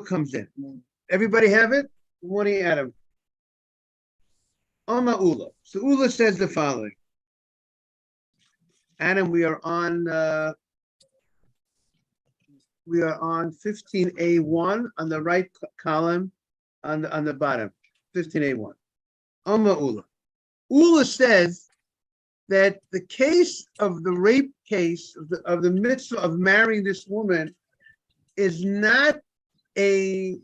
comes in. Everybody have it? Good morning, Adam. Oma Ula. So Ula says the following. Adam, we are on 15A1 on the right column on the bottom. 15A1. Oma Ula. Ula says that the case of the rape case of the mitzvah of marrying this woman is not a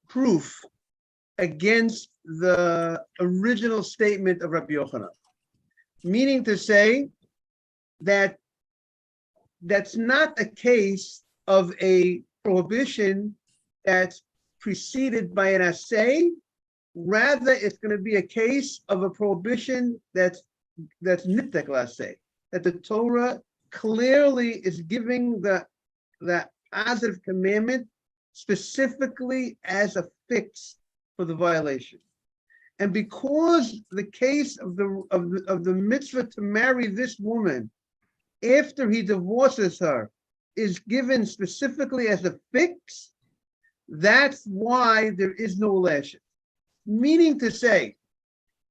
proof against the original statement of Rabbi Yochanan, meaning to say that that's not a case of a prohibition that's preceded by an assay. Rather, it's going to be a case of a prohibition that's nittek l'assay, that the Torah clearly is giving the positive commandment specifically as a fix for the violation. And because the case of the mitzvah to marry this woman after he divorces her is given specifically as a fix, that's why there is no lashes. Meaning to say,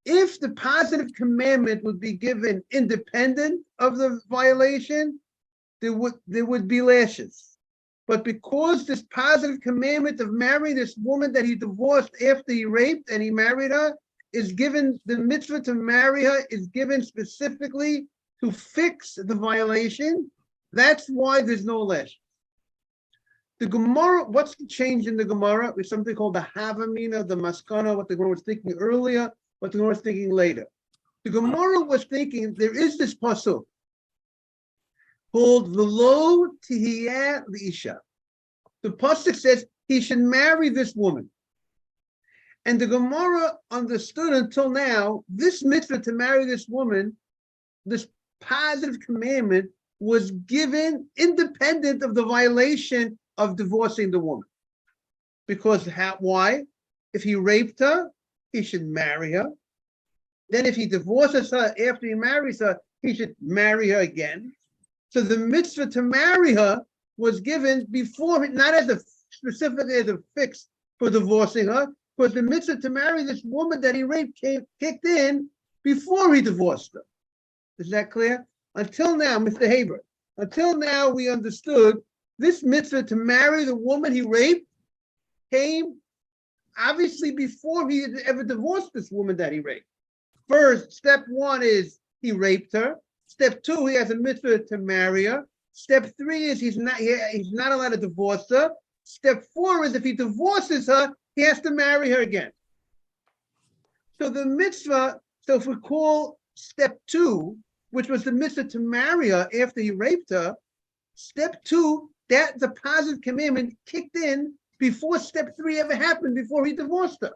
if the positive commandment would be given independent of the violation, there would be lashes. But because this positive commandment of marrying this woman that he divorced after he raped and he married her is given, the mitzvah to marry her is given specifically to fix the violation. That's why there's no lashes. The Gemara, what's the change in the Gemara? It's something called the Havamina, the Maskana, what the Gemara was thinking earlier, what the Gemara was thinking later. The Gemara was thinking there is this pasuk called V'lo tihiyeh l'isha. The pasuk says he should marry this woman. And the Gemara understood until now, this mitzvah to marry this woman, this positive commandment was given independent of the violation of divorcing the woman. Because why? If he raped her, he should marry her. Then if he divorces her after he marries her, he should marry her again. So the mitzvah to marry her was given before, not as a specifically as a fix for divorcing her, because the mitzvah to marry this woman that he raped kicked in before he divorced her. Is that clear? Until now, Mr. Haber, until now we understood this mitzvah to marry the woman he raped came obviously before he had ever divorced this woman that he raped. First, step one is he raped her. Step two, he has a mitzvah to marry her. Step three is he's not allowed to divorce her. Step four is if he divorces her, he has to marry her again. So the mitzvah, so if we call step two, which was the mitzvah to marry her after he raped her, step two, that the positive commandment kicked in before step three ever happened, before he divorced her.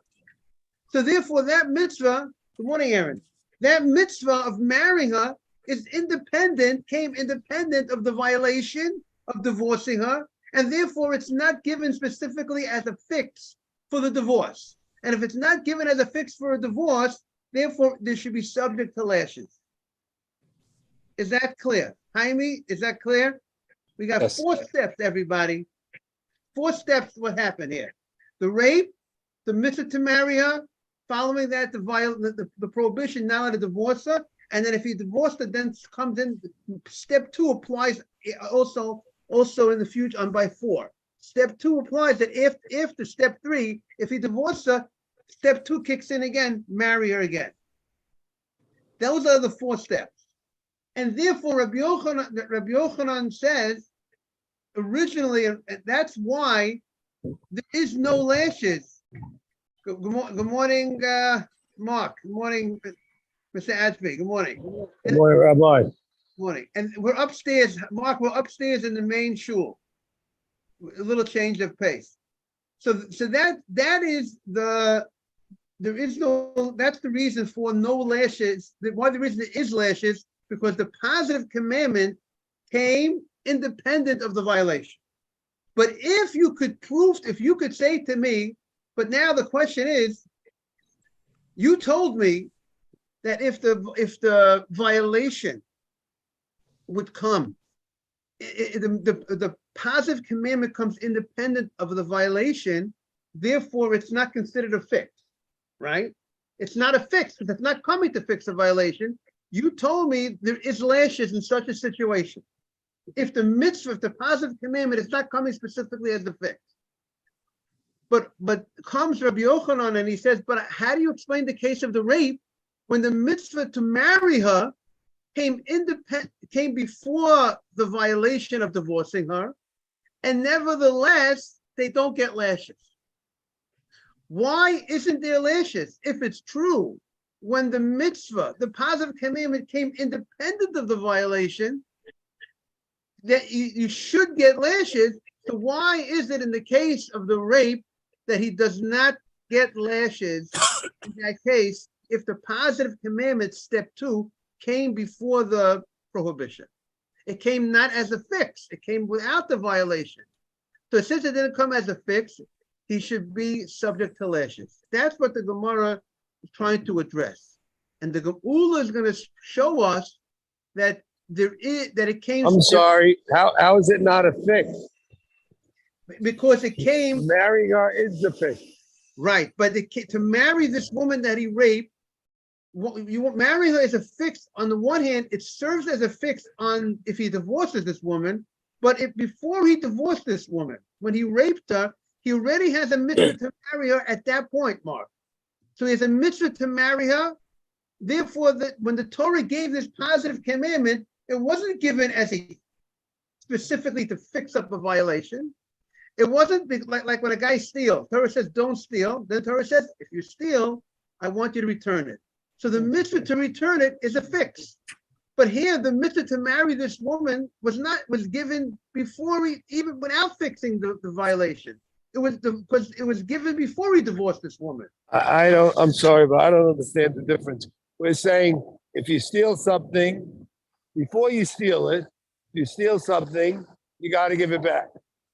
So therefore that mitzvah, good morning, Aaron, that mitzvah of marrying her is came independent of the violation of divorcing her, and therefore it's not given specifically as a fix for the divorce. And if it's not given as a fix for a divorce, therefore there should be subject to lashes. Is that clear? Jaime, is that clear? We got yes. 4 steps, everybody. 4 steps what happened here. The rape, the mitzvah to marry her, following that the prohibition not allowed to divorce her, and then if he divorced her, then comes in, step 2 applies also in the future on by 4. Step 2 applies that after step 3, if he divorced her, step 2 kicks in again, marry her again. Those are the 4 steps. And therefore, Rabbi Yochanan says, originally, that's why there is no lashes. Good morning, Mark. Good morning, Mr. Ashby. Good morning. Good morning, Rabbi. Good morning. And we're upstairs, Mark, we're upstairs in the main shul. A little change of pace. So that is there is no, that's the reason for no lashes. Why the reason there is lashes, because the positive commandment came independent of the violation. But if you could say to me, but now the question is, you told me that if the violation would come the positive commandment comes independent of the violation. Therefore, it's not considered a fix, right? It's not a fix because it's not coming to fix a violation. You told me there is lashes in such a situation. If the mitzvah, if the positive commandment is not coming specifically as a fix. But comes Rabbi Yochanan and he says, but how do you explain the case of the rape when the mitzvah to marry her came before the violation of divorcing her, and nevertheless they don't get lashes? Why isn't there lashes if it's true when the mitzvah, the positive commandment, came independent of the violation that you should get lashes? So why is it in the case of the rape that he does not get lashes in that case if the positive commandment, step 2, came before the prohibition? It came not as a fix. It came without the violation. So since it didn't come as a fix, he should be subject to lashes. That's what the Gemara is trying to address. And the Geula is going to show us that it came. I'm sorry. How is it not a fix? Because it came. Marrying her is the fix. Right. But to marry this woman that he raped, you won't marry her as a fix. On the one hand, it serves as a fix on if he divorces this woman, but before he divorced this woman, when he raped her, he already has a mitzvah to marry her at that point, Mark. So he has a mitzvah to marry her. Therefore, when the Torah gave this positive commandment, it wasn't given as specifically to fix up a violation. It wasn't like when a guy steals. Torah says, don't steal. Then Torah says, if you steal, I want you to return it. So the mitzvah to return it is a fix. But here, the mitzvah to marry this woman was given before even without fixing the violation. Because it was given before he divorced this woman. I'm sorry, but I don't understand the difference. We're saying if you steal something, before you steal it, you got to give it back.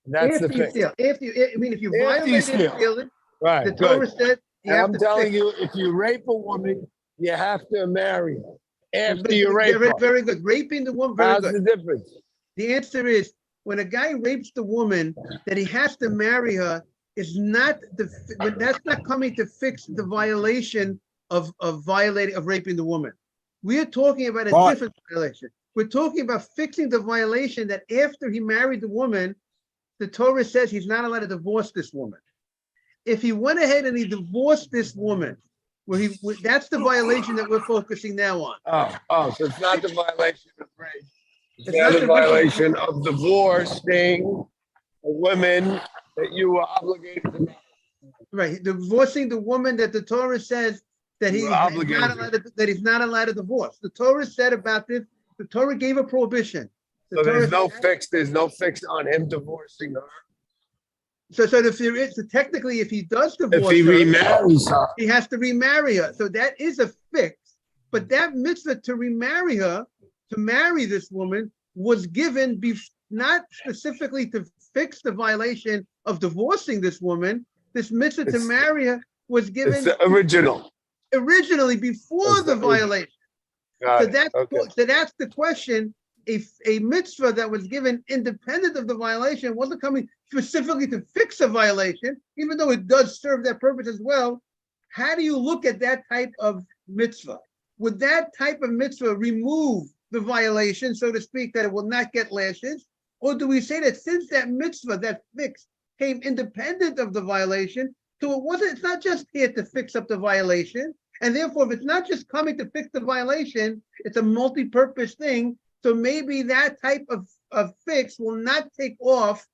That's the fix. If you violate it, steal it. Right. The Torah said I'm telling you, if you rape a woman, you have to marry her after you rape her. Very good. Raping the woman, very good. How's the difference? The answer is when a guy rapes the woman, that he has to marry her is not that's not coming to fix the violation of raping the woman. We are talking about a different violation. We're talking about fixing the violation that after he married the woman, the Torah says he's not allowed to divorce this woman. If he went ahead and he divorced this woman, that's the violation that we're focusing now on. So it's not the violation of rape. It's not the violation of divorcing a woman that you were obligated to marry. Right, divorcing the woman that the Torah says that he's not allowed to divorce. The Torah said about this. The Torah gave a prohibition. There's no fix on him divorcing her. So if there is, technically, if he does divorce if he remarries her, he has to remarry her. So that is a fix. But that mitzvah to remarry her, to marry this woman, was given not specifically to fix the violation of divorcing this woman. This mitzvah to marry her was given originally before the violation. So that's the question. A mitzvah that was given independent of the violation wasn't coming specifically to fix a violation, even though it does serve that purpose as well. How do you look at that type of mitzvah? Would that type of mitzvah remove the violation, so to speak, that it will not get lashes? Or do we say that since that mitzvah, that fix, came independent of the violation, so it's not just here to fix up the violation, and therefore if it's not just coming to fix the violation, it's a multi-purpose thing. So maybe that type of fix will not take off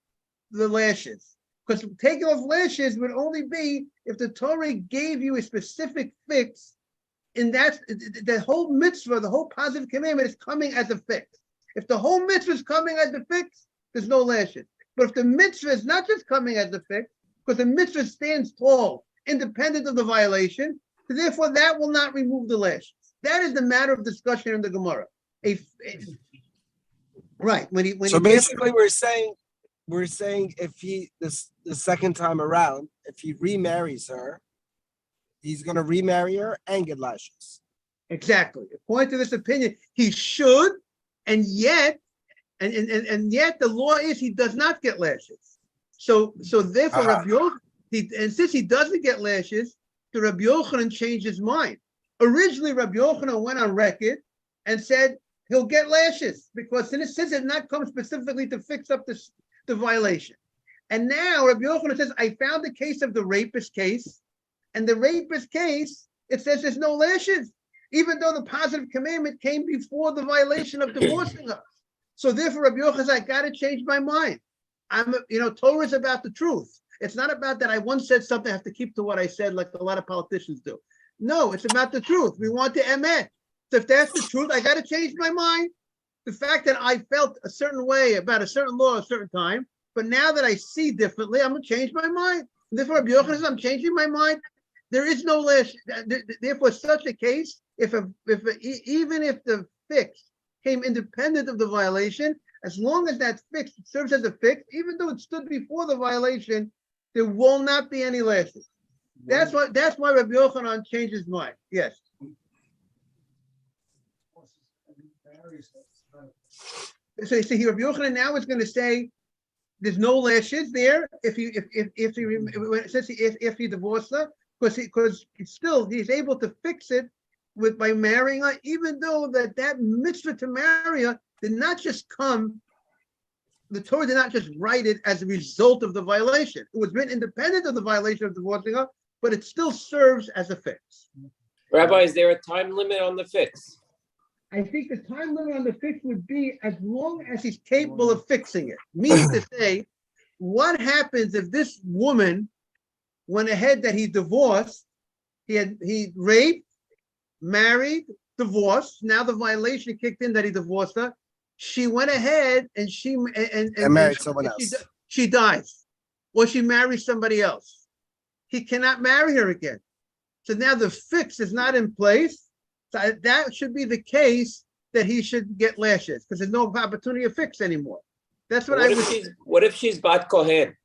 the lashes. Because taking off lashes would only be if the Torah gave you a specific fix, and that's the whole mitzvah, the whole positive commandment is coming as a fix. If the whole mitzvah is coming as a fix, there's no lashes. But if the mitzvah is not just coming as a fix, because the mitzvah stands tall, independent of the violation, so therefore that will not remove the lashes. That is the matter of discussion in the Gemara. Right. Basically we're saying if the second time around, if he remarries her, he's going to remarry her and get lashes. Exactly. According to this opinion, he should, and yet And yet the law is he does not get lashes. So therefore Rabbi Yochanan, and since he doesn't get lashes, the Rabbi Yochanan changed his mind. Originally, Rabbi Yochanan went on record and said he'll get lashes because since it did not come specifically to fix up the violation. And now Rabbi Yochanan says, I found the case of the rapist case, and the rapist case, it says there's no lashes, even though the positive commandment came before the violation of divorcing her. So therefore, Rabbi Yochanan says, I got to change my mind. Torah is about the truth. It's not about that I once said something, I have to keep to what I said like a lot of politicians do. No, it's about the truth. We want to emet. So if that's the truth, I got to change my mind. The fact that I felt a certain way about a certain law at a certain time, but now that I see differently, I'm going to change my mind. And therefore, Rabbi Yochanan says, I'm changing my mind. There is no lash. Therefore, such a case, even if the fix came independent of the violation, as long as that fix serves as a fix, even though it stood before the violation, there will not be any lashes. That's why Rabbi Yochanan changed his mind. Yes. So you see, Rabbi Yochanan now is going to say there's no lashes there if he divorced her, because still he's able to fix it by marrying her, even though that mitzvah to marry her did not just come. The Torah did not just write it as a result of the violation. It was written independent of the violation of divorcing her, but it still serves as a fix. Rabbi, is there a time limit on the fix? I think the time limit on the fix would be as long as he's capable of fixing it. Meaning to say, what happens if this woman went ahead that he divorced, he raped, married, divorced, now the violation kicked in that he divorced her, she went ahead and married someone else. She dies, or she marries somebody else. He cannot marry her again. So now the fix is not in place. So that should be the case that he should get lashes because there's no opportunity to fix anymore. That's what What if she's Bat Kohen?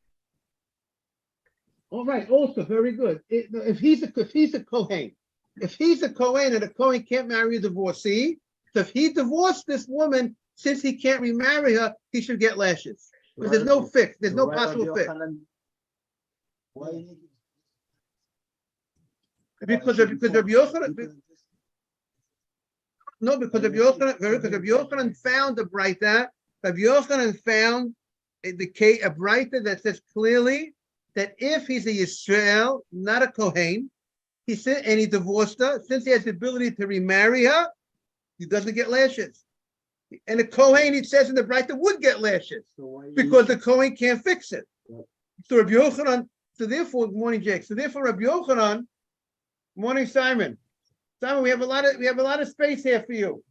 All right. Also, very good. If he's a Kohen, and a Kohen can't marry a divorcee, so if he divorced this woman, since he can't remarry her, he should get lashes. Because there's no fix. There's no possible fix. Because Rabbi Yochanan. No, because Rabbi Yochanan found a Braita. Rabbi Yochanan found a Braita that says clearly that if he's a Yisrael, not a Kohen, he said, and he divorced her, since he has the ability to remarry her, he doesn't get lashes. And the Kohen, he says in the Braita, would get lashes because the Kohen can't fix it. So Rabbi Yochanan, good morning, Jake. So therefore, Rabbi Yochanan, morning, Simon. Simon, we have a lot of space here for you.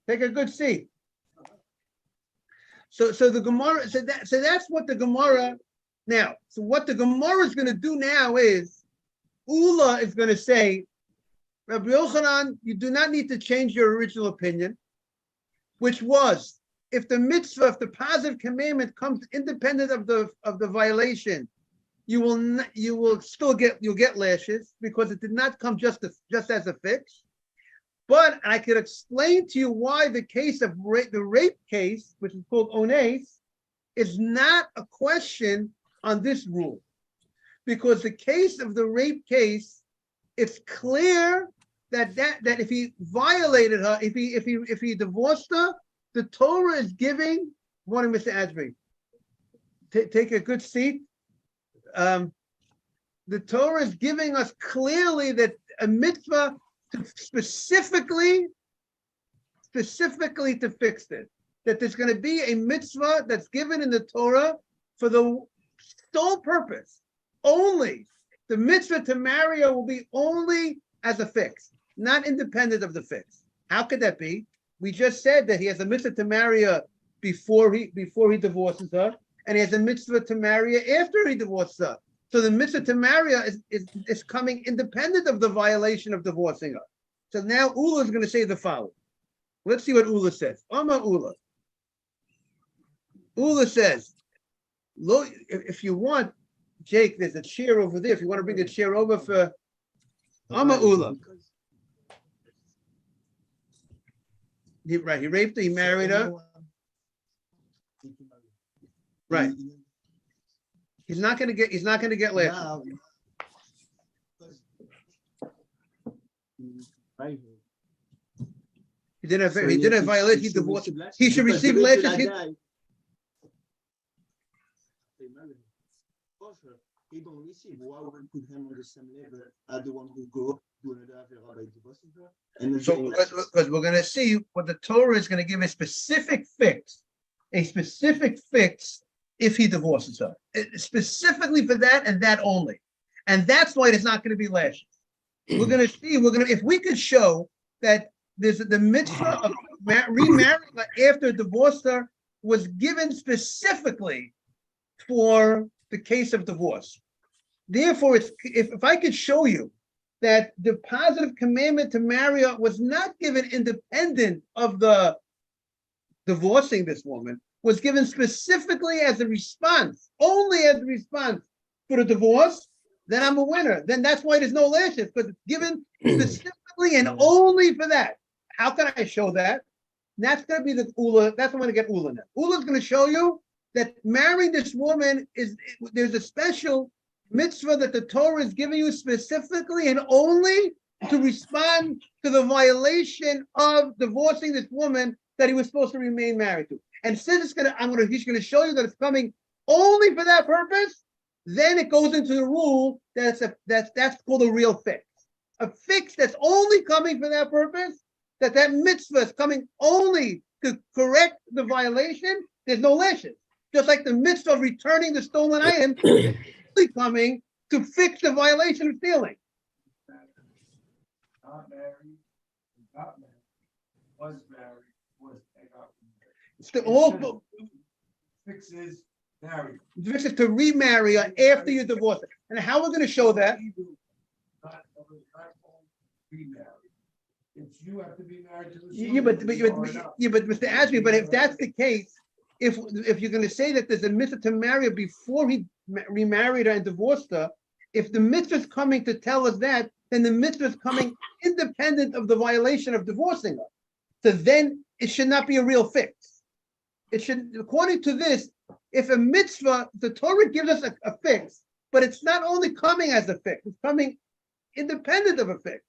Take a good seat. So the Gemara, so that's what the Gemara now. So what the Gemara is going to do now is Ula is going to say, Rabbi Yochanan, you do not need to change your original opinion, which was if the positive commandment comes independent of the violation, you'll get lashes because it did not come just as a fix. But I could explain to you why the case of the rape case, which is called ones, is not a question on this rule, because the case of the rape case, it's clear that if he violated her, if he divorced her, the Torah is giving. Morning, Mr. Asbury. Take a good seat. The Torah is giving us clearly that a mitzvah to specifically to fix it. That there's going to be a mitzvah that's given in the Torah for the sole purpose, only the mitzvah to marry her will be only as a fix, not independent of the fix. How could that be? We just said that he has a mitzvah to marry her before he divorces her, and he has a mitzvah to marry her after he divorces her. So the mitzvah to marry her is coming independent of the violation of divorcing her. So now Ula is going to say the following. Let's see what Ula says. Ama Ula. Ula says, look, if you want, Jake, there's a chair over there. If you want to bring a chair over for Ama Ula. He raped her, he married her. Right. He's not gonna get lashes. Now, He didn't violate, he divorced. He should receive lashes. He don't receive. Why would we put him on the same level as the one who go do another affair by divorcing her? And So, because we're gonna see what the Torah is gonna give a specific fix if he divorces her, specifically for that and that only. And that's why it's not gonna be lashes. We're gonna see, if we could show that there's the mitzvah of remarrying after divorced her was given specifically for the case of divorce. Therefore, if I could show you that the positive commandment to marry her was not given independent of the divorcing this woman, was given specifically as a response, only as a response for the divorce, then I'm a winner. Then that's why there's no lashes, because it's given specifically and only for that. How can I show that? That's going to be the Ula. That's what I'm going to get Ula now. Ula's going to show you that marrying this woman there's a special mitzvah that the Torah is giving you specifically and only to respond to the violation of divorcing this woman that he was supposed to remain married to. And since he's going to show you that it's coming only for that purpose, then it goes into the rule that's called a real fix. A fix that's only coming for that purpose, that mitzvah is coming only to correct the violation, there's no lashes. Just like the mitzvah of returning the stolen item is only coming to fix the violation of stealing. Not married, got married, was married, was got married. It's all Fixes married. the fix is to remarry her after you divorce her. And how we're going to show that? Not remarried. It's you have to be married to the. But Mr. Ashby, but if that's the case, if you're going to say that there's a mitzvah to marry her before he remarried her and divorced her, if the mitzvah is coming to tell us that, then the mitzvah is coming independent of the violation of divorcing her. So then it should not be a real fix. It should, according to this, if a mitzvah, the Torah gives us a fix, but it's not only coming as a fix, it's coming independent of a fix.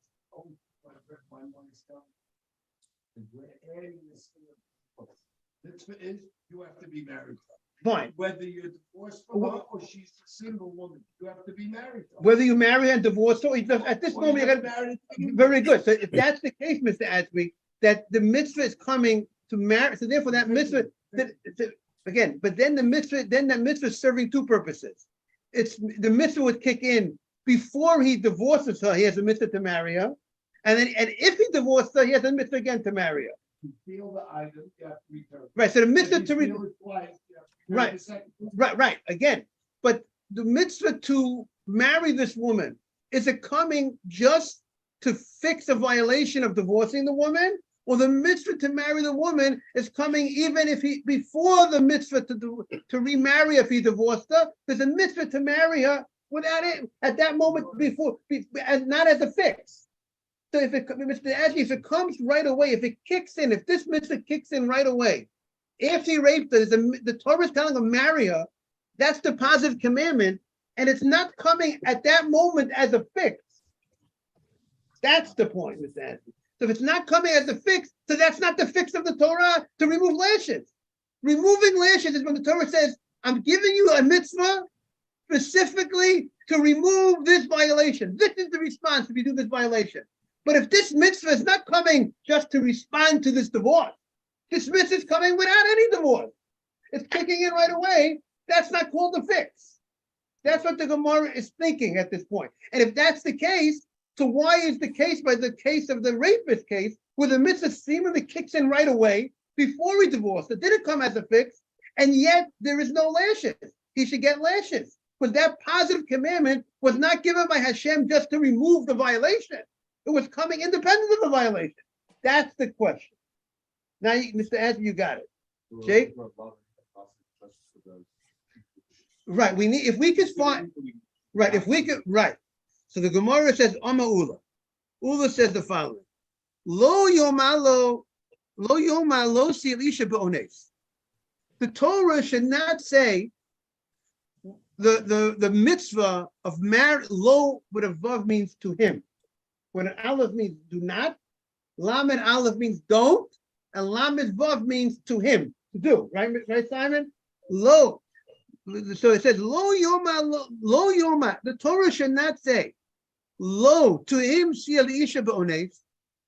Mitzvah is you have to be married. Fine. Whether you're divorced from her or she's a single woman, you have to be married. Whether you marry and divorce, so at this moment, you're gonna, very good. So if that's the case, Mr. Ashby, that the mitzvah is coming to marry, so therefore that mitzvah, again, but then that mitzvah is serving two purposes. It's the mitzvah would kick in before he divorces her, he has a mitzvah to marry her. And if he divorced her, he has a mitzvah again to marry her. To steal the item, you have to return. Right. So the mitzvah to steal it twice, you have to return the second. right. Again, but the mitzvah to marry this woman, is it coming just to fix a violation of divorcing the woman? Or the mitzvah to marry the woman is coming even if before the mitzvah to remarry if he divorced her, there's a mitzvah to marry her without it at that moment and not as a fix. So if it comes right away, if it kicks in, if this mitzvah kicks in right away, after he raped her, the Torah is telling him marry her, that's the positive commandment, and it's not coming at that moment as a fix. That's the point, Mr. Anthony. So if it's not coming as a fix, so that's not the fix of the Torah to remove lashes. Removing lashes is when the Torah says, I'm giving you a mitzvah specifically to remove this violation. This is the response if you do this violation. But if this mitzvah is not coming just to respond to this divorce, this mitzvah is coming without any divorce. It's kicking in right away. That's not called a fix. That's what the Gemara is thinking at this point. And if that's the case, so why is the case by the case of the rapist case, where the mitzvah seemingly kicks in right away before he divorced? It didn't come as a fix, and yet there is no lashes. He should get lashes. Because that positive commandment was not given by Hashem just to remove the violation. It was coming independent of the violation. That's the question. Now, Mr. Andrew, you got it. Jake? Right. We need, if we could find, right, if we could, right. So the Gemara says, Amma Ula. Ula says the following. Lo yoma lo si elisha be'ones. The Torah should not say the mitzvah of marriage, lo with a vav means to him. When an aleph means do not, lamed aleph means don't, and lamed vav means to him, to do, right, Simon? Lo. So it says lo yoma, lo yoma. The Torah should not say lo to him shiel isha be'ones,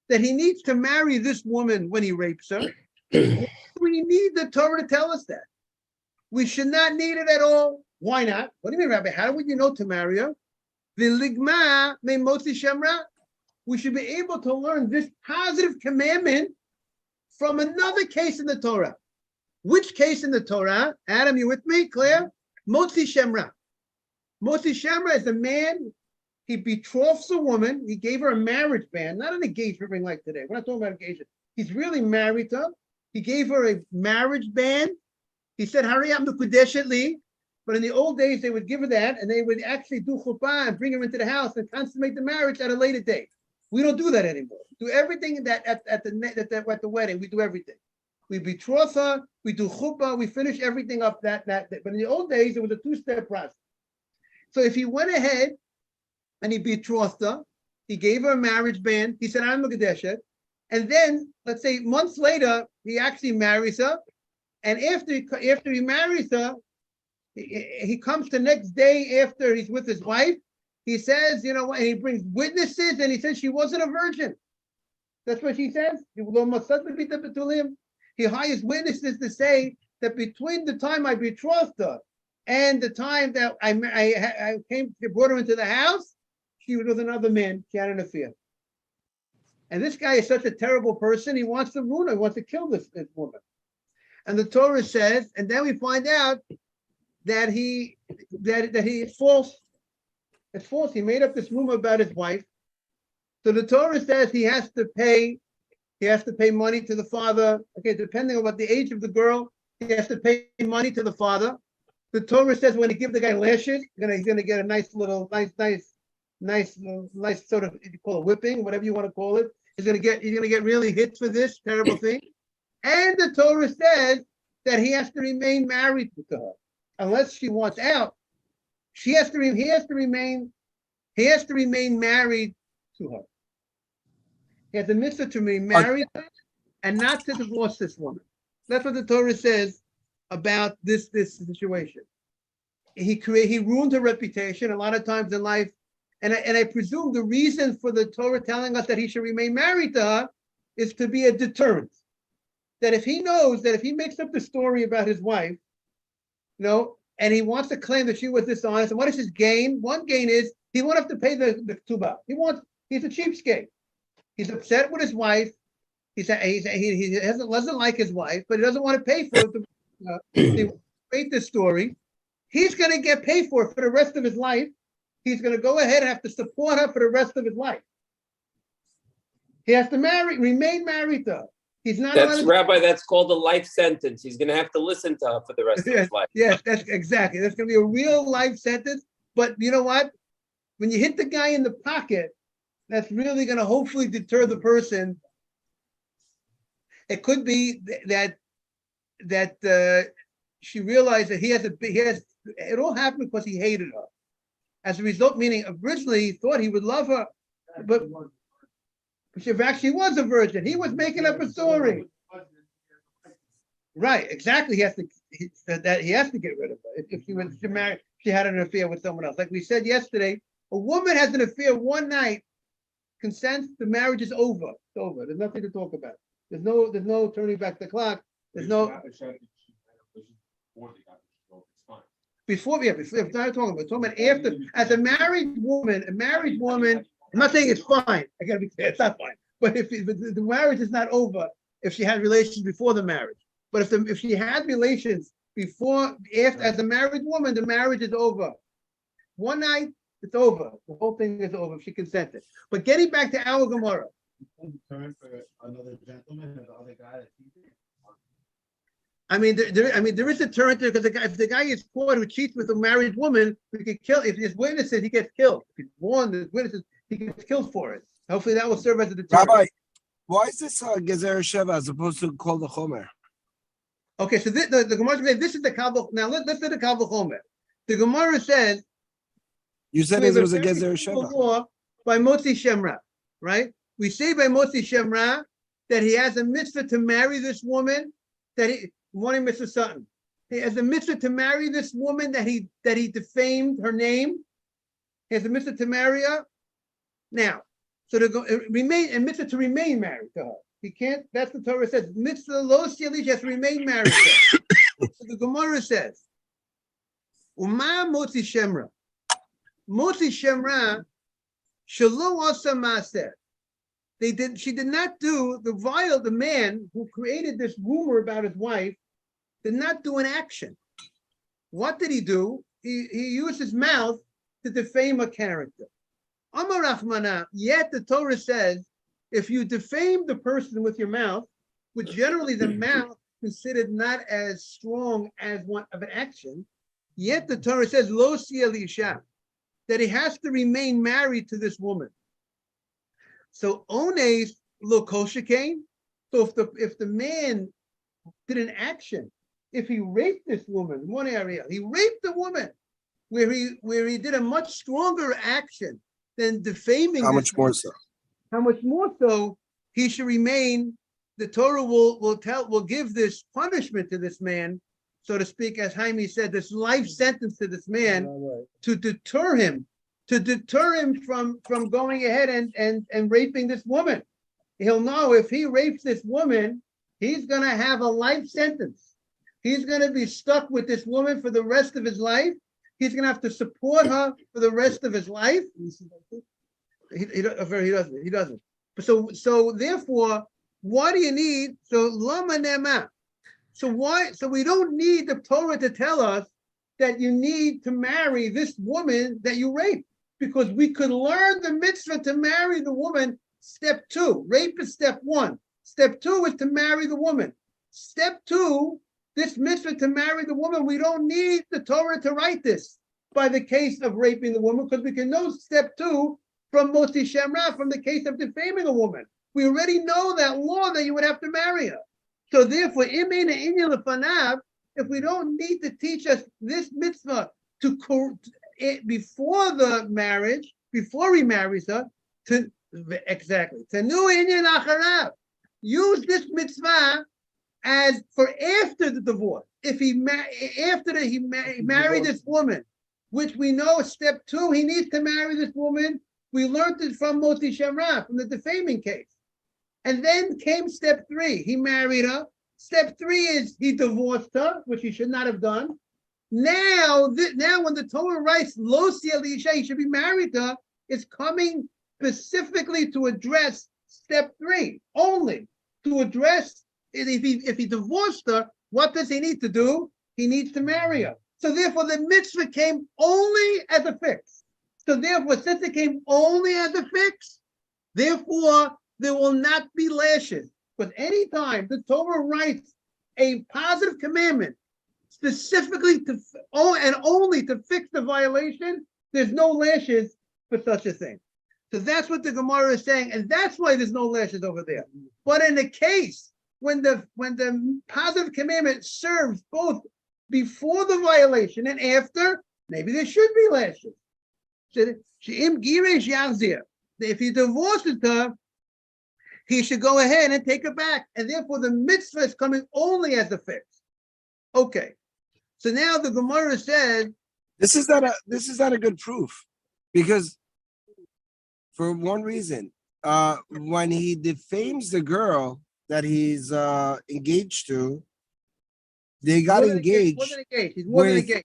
that he needs to marry this woman when he rapes her. We need the Torah to tell us that. We should not need it at all. Why not? What do you mean, Rabbi? How would you know to marry her? V'ligma me motzi shemra. We should be able to learn this positive commandment from another case in the Torah. Which case in the Torah? Adam, you with me? Claire? Motzi shemra. Motzi shemra is a man. He betroths a woman. He gave her a marriage band, not an engagement ring like today. We're not talking about engagement. He's really married to her. He gave her a marriage band. He said, "Hurry up, Mekudeshet li." But in the old days, they would give her that, and they would actually do chuppah and bring her into the house and consummate the marriage at a later date. We don't do that anymore. Do everything that at the wedding. We do everything. We betroth her. We do chuppah. We finish everything up that. But in the old days, it was a two-step process. So if he went ahead and he betrothed her, he gave her a marriage band. He said, "I'm Mekudeshet," and then let's say months later, he actually marries her. And after he marries her, he comes the next day after he's with his wife. He says, you know what, and he brings witnesses, and he says she wasn't a virgin. That's what he says. He hires witnesses to say that between the time I betrothed her and the time that I brought her into the house, she was with another man. She had an affair. And this guy is such a terrible person. He wants to ruin her. He wants to kill this woman. And the Torah says, and then we find out that he is false. It's false. He made up this rumor about his wife. So the Torah says he has to pay money to the father. Okay, depending on what the age of the girl, he has to pay money to the father. The Torah says when he give the guy lashes, he's gonna get a nice sort of, you call it whipping, whatever you want to call it. He's gonna get really hit for this terrible thing. And the Torah says that he has to remain married to her. Unless she wants out, he has to remain married to her. He has the mitzvah to remain married and not to divorce this woman. That's what the Torah says about this situation. He ruined her reputation a lot of times in life. And I presume the reason for the Torah telling us that he should remain married to her is to be a deterrent. That if he knows that if he makes up the story about his wife, and he wants to claim that she was dishonest, and what is his gain? One gain is he won't have to pay the ketubah. He's a cheapskate. He's upset with his wife. He doesn't like his wife, but he doesn't want to pay for it to create this story. He's going to get paid for it for the rest of his life. He's going to go ahead and have to support her for the rest of his life. He has to remain married to her. He's not. Rabbi, that's called a life sentence. He's going to have to listen to her for the rest of his life. Yes, that's exactly. That's going to be a real life sentence. But you know what? When you hit the guy in the pocket, that's really going to hopefully deter the person. It could be that she realized that he has. It all happened because he hated her. As a result, meaning originally he thought he would love her, but she actually was a virgin. He was making up a story. Right, exactly. He has to get rid of her. If she was married, she had an affair with someone else. Like we said yesterday, a woman has an affair one night, consents, the marriage is over. It's over. There's nothing to talk about. There's no turning back the clock. There's no before. We're not talking about. We're talking about after. As a married woman, I'm not saying it's fine. I gotta be clear, it's not fine. But if the marriage is not over, if she had relations before the marriage, but if she had relations after, as a married woman, the marriage is over. One night, it's over. The whole thing is over if she consented. But getting back to our Gemara. Turn for another gentleman or the other guy. I mean, there is a deterrent there because if the guy is caught who cheats with a married woman, we could kill. If there's witnesses, he gets killed. If he's warned, there's witnesses, he gets killed for it. Hopefully, that will serve as a deterrent. Rabbi, why is this Gezer Sheva as opposed to Kol the Chomer? Okay, so the Gemara says this is the Kal. Now let's do the Kal V'chomer. The Gemara says You said we it have was a very Gezer simple Sheva. law by Motzi Shemra, right? We say by Motzi Shemra that he has a mitzvah to marry this woman. Morning, Mr. Sutton. He has a mitzvah to marry this woman that he defamed her name. He has a mitzvah to marry her. Now, so to go remain a mitzvah to remain married to her. He can't. That's the Torah says. Mitzvah lo sialish has to remain married to her. So the Gemara says, "Uma motzi shemra, motzi shemra, shelo asa maaseh." She did not do the man who created this rumor about his wife did not do an action. What did he do? He used his mouth to defame a character. Amar Rachmana, yet the Torah says, if you defame the person with your mouth, which generally the mouth considered not as strong as one of an action, yet the Torah says, lo siel isha, that he has to remain married to this woman. So ones lo koshikain. So if the man did an action, if he raped this woman, one area, he raped the woman, where he did a much stronger action than defaming. How much more so? How much more so he should remain? The Torah will give this punishment to this man, so to speak, as Jaime said, this life sentence to this man to deter him from going ahead and raping this woman. He'll know if he rapes this woman, he's going to have a life sentence. He's going to be stuck with this woman for the rest of his life. He's going to have to support her for the rest of his life. He doesn't. So therefore, what do you need? So lama nema. So we don't need the Torah to tell us that you need to marry this woman that you raped, because we could learn the mitzvah to marry the woman. Step 2, rape is step 1. Step 2 is to marry the woman. Step 2, this mitzvah to marry the woman, we don't need the Torah to write this by the case of raping the woman, because we can know step 2 from Motzi Shemra, from the case of defaming a woman. We already know that law that you would have to marry her. So therefore, if we don't need to teach us this mitzvah before the marriage, before he marries her, to use this mitzvah as for after the divorce. If he married this woman, which we know is step 2, he needs to marry this woman. We learned it from Motzi Shemra, from the defaming case. And then came step 3. He married her. Step 3 is he divorced her, which he should not have done. Now when the Torah writes lo siel isha, he should be married to her, it's coming specifically to address step 3 only. To address if he divorced her, what does he need to do? He needs to marry her. So therefore, the mitzvah came only as a fix. So therefore, since it came only as a fix, therefore there will not be lashes. But anytime the Torah writes a positive commandment specifically to and only to fix the violation, there's no lashes for such a thing. So that's what the Gemara is saying, and that's why there's no lashes over there. But in the case when the positive commandment serves both before the violation and after, maybe there should be lashes. So if he divorces her, he should go ahead and take her back, and therefore the mitzvah is coming only as a fix. Okay, so now the Gemara says this is not a good proof, because for one reason, when he defames the girl that he's engaged to, they got engaged. He's more than engaged.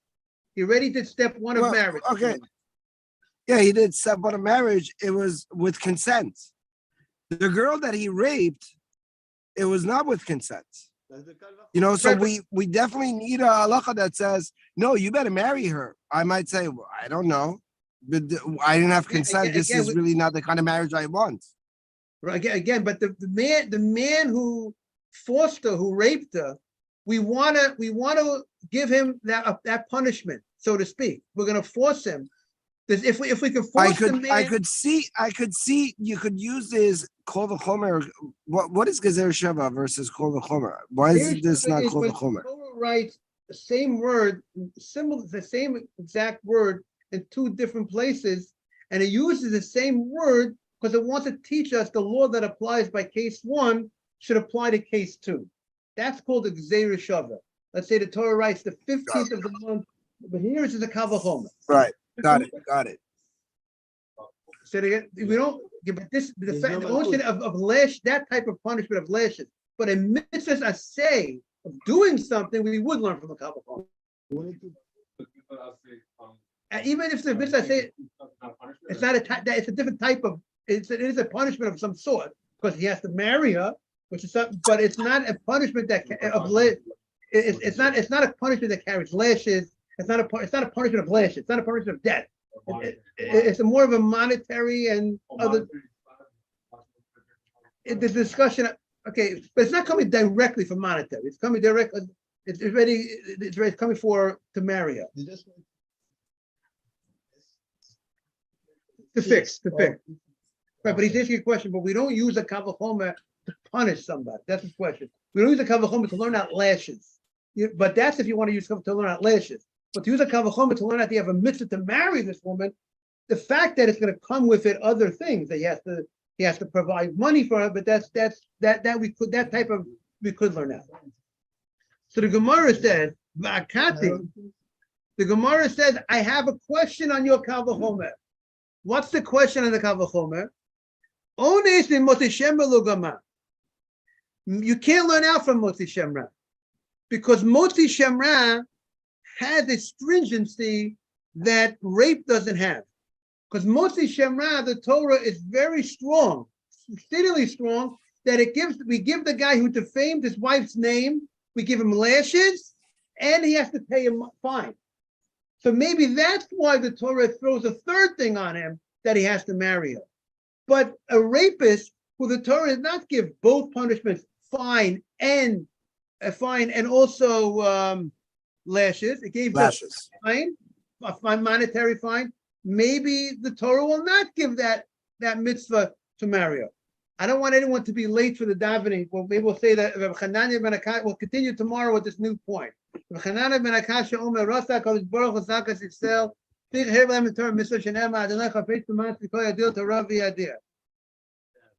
He already did step 1 of marriage. Okay. Yeah, he did step 1 of marriage. It was with consent. The girl that he raped, it was not with consent. So we definitely need a halacha that says, no, you better marry her. I might say, well, I don't know, but I didn't have consent. This is really not the kind of marriage I want. Again, but the man who forced her, who raped her, we want to give him that punishment, so to speak. We're going to force him. If we can force the man, I could see you could use this Kol v'chomer. What is Gezer Sheva versus Kol v'chomer? Why is this not Kol When v'chomer? Torah writes the same word, similar, the same exact word in two different places, and it uses the same word because it wants to teach us the law that applies by case one should apply to case two. That's called a Gzeira Shava. Let's say the Torah writes the 15th of the month, but here it's a Kal V'chomer. Right. Got it. So we don't, but this, There's the no notion of lash, that type of punishment of lashes, but a mitzvah say of doing something, we would learn from the Kal V'chomer. Even if the mitzvah say it's not it's a different type of, it is a punishment of some sort because he has to marry her, which is something, but it's not a punishment that it's not a punishment that carries lashes. It's not a punishment of lashes. It's not a punishment of death. It's more of a monetary and other. The discussion, okay, but it's not coming directly from monetary. It's coming directly. It's coming to marry her. To fix. Right, but he's asking a question, but we don't use a Kal V'chomer to punish somebody. That's his question. We don't use a Kal V'chomer to learn out lashes. But that's if you want to use to learn out lashes. But to use a Kal V'chomer to learn out that you have a mitzvah to marry this woman, the fact that it's going to come with it other things that he has to provide money for her, but that we could learn out. So the Gemara says, Va'akati, the Gemara says, I have a question on your Kal V'chomer. What's the question on the Kal V'chomer? Ones in Moti Shemra Lugama. You can't learn out from Moti Shemra because Moti Shemra has a stringency that rape doesn't have. Because Moti Shemra, the Torah is very strong, exceedingly strong, that we give the guy who defamed his wife's name, we give him lashes, and he has to pay a fine. So maybe that's why the Torah throws a third thing on him, that he has to marry her. But a rapist, who the Torah does not give both punishments, fine and also lashes. It gave lashes, a monetary fine. Maybe the Torah will not give that mitzvah to marry her. I don't want anyone to be late for the davening. Well, maybe we'll say that Rav Chananya ben Akasha. We'll continue tomorrow with this new point. Rav Chananya ben Akasha Omer Rasa Kodesh Baruch Hu Zakas Yisrael. Big Hevel Torah Mitzvah Shenema Adonai Chafetz B'Matzah Kol Yadil Torah V'Yadir.